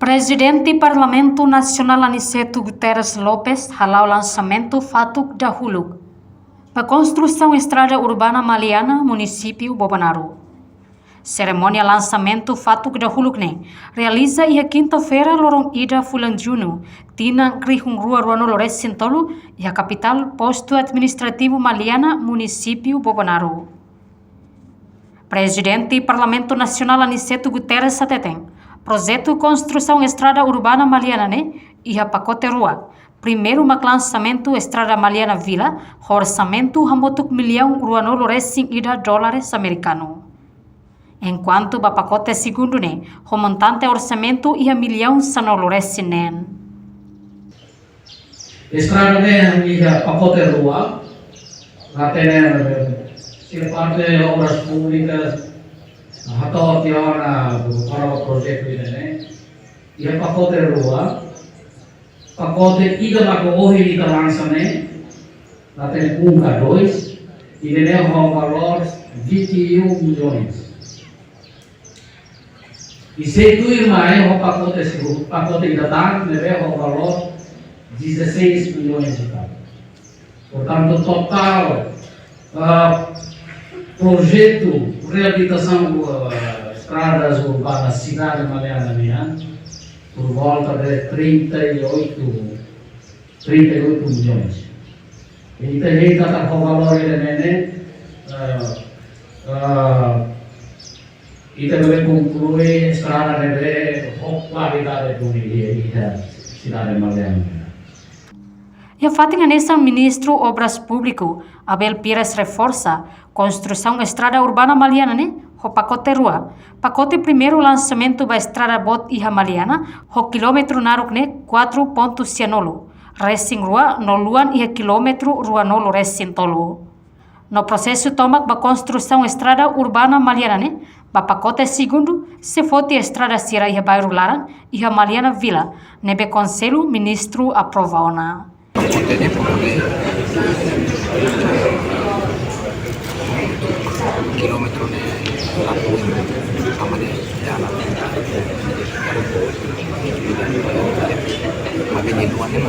Presidente Parlamento Nacional Aniceto Guterres Lopes halau lançamento fatuk dahulu para construção estrada urbana Maliana, município Bobonaro. Cerimônia lançamento fatuk dahulu realiza ia quinta-feira lorong ida Fulanjuno, tina Krihung Rua Ruanolores Sintolo e a capital posto administrativo Maliana, município Bobonaro. Presidente Parlamento Nacional Aniceto Guterres Sateten projeto construção estrada urbana Maliana e a pacote rua. Primeiro lançamento estrada Maliana Vila, orçamento hamotuk milhão ruanolo resing ida dólares americano. Enquanto o pacote segundo o montante orçamento ia milhão sanolo resinen. Estrada ia pacote rua, se parte de obras públicas atau tiada para proyek ini, ia pacote rua, pacote ida lagu ohi di langsane, laten punca 2, ini o valor 21 milhões. E se tu irmã o pacote ida tan, leve o valor 16 milhões de tal. Portanto, total projeto reabilitação estradas urbanas cidade Maliana por volta de 38 milhões. E tem kata valor ini kita boleh concluir estrada de qualidade do cidade Maliana. E a fatinha nessa ministro Obras Público Abel Pires reforça construção estrada urbana Maliana o pacote rua. Pacote primeiro lançamento da estrada bot iha Maliana o quilômetro naruk 4.9 racing rua no luan iha quilômetro rua nolo racing tolo. No processo tomak ba construção estrada urbana Maliana ba pacote segundo se fote estrada sira iha bairro Larang iha Maliana Vila nebe conselho ministro aprovaona. Kilometro sama deh jalan tapi di luarnya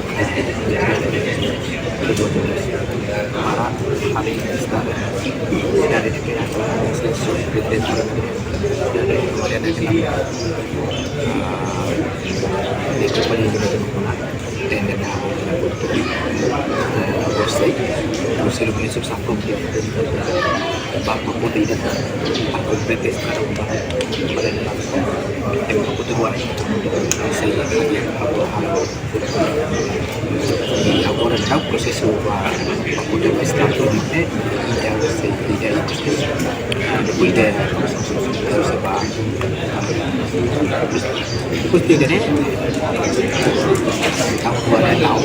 para hari dari kemudian Terus prinsip satu Bapak Putih dan aku PT sekarang pada dalam tempat putih luar saya aku ada tahu proses Bapak Putih status ini yang saya tidak itu tidak sebab putih kan aku ada tahu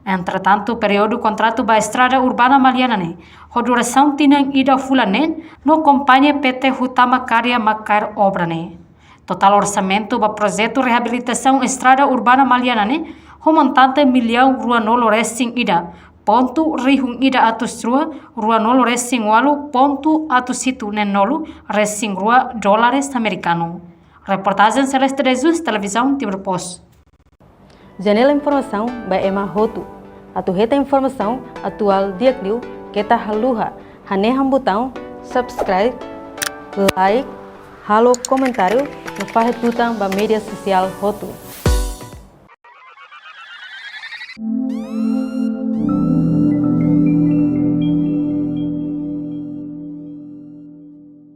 Entretanto, período contrato da estrada urbana Maliana a duração tinha ida fulane no acompanha PT Hutama Karya Makar obra Total orçamento do projeto reabilitação estrada urbana Maliana o montante milhão ruanolo resing ida ponto rihung ida atus ruanolo resing walu ponto atus situ nenolo resing rua dólares americano. Reportagem Celeste Jesus, televisão Timor Post. Janela informação by Emma Hotu. Atuheta informação atual diakliu kita haluha hane botão subscribe, like, halo comentário no fahe tutang ba media sosial Hotu.